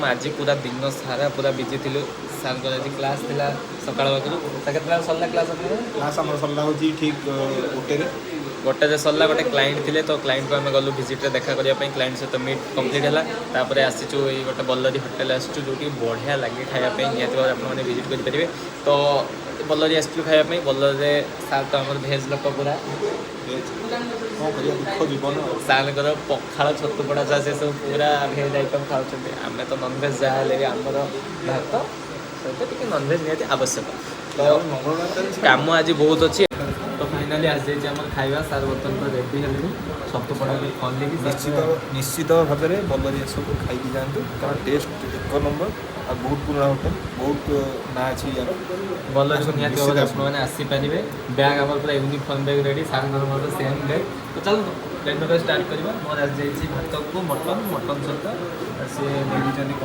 आज पूरा दिन सारा पूरा बिजी थी सार को आज क्लास थी सकाल वक्त सरला क्लास क्लास आम सरला हो ठीक गोटे सरला गोटे क्लाइंट थे तो क्लाइंट को आम गलु भिजिट्रे देखा करने क्लाइंट सहित मीट कम्प्लीट है आसीचु गोटे बल्लरी होटेल आसचु जो कि बढ़िया लगे खायापी निहत भाव आपने भिजिट करेंगे तो बल्लरी आसचु खायापी बल्लरी सार तो आम भेज लोक पूरा सार पखाड़ छतुपड़ा चा से सब पूरा भेज आइटम खाऊँ आम तो ननभेज जहाँ भी आमर भात सहित टी ननभेज निहत आवश्यक तो कम आज बहुत अच्छी तो फाइनाली आज जाइए आम खाଇବା सार बर्तन तो रेडी है छतुपड़ा कल निश्चित भाव में बल्लरी सब खाई जातु कारण टेस्ट एक नंबर आ बहुत पुराना होटेल बहुत ना अच्छी यार बल्लरी निहत भाव आपने आसीपारे बैग आम पूरा यूनिफॉर्म बैग रेडी सार मोर सेम बैग तो चलो प्लेन स्टार्ट करवा मोर आज जाइए भात को मटन सहित सी कौन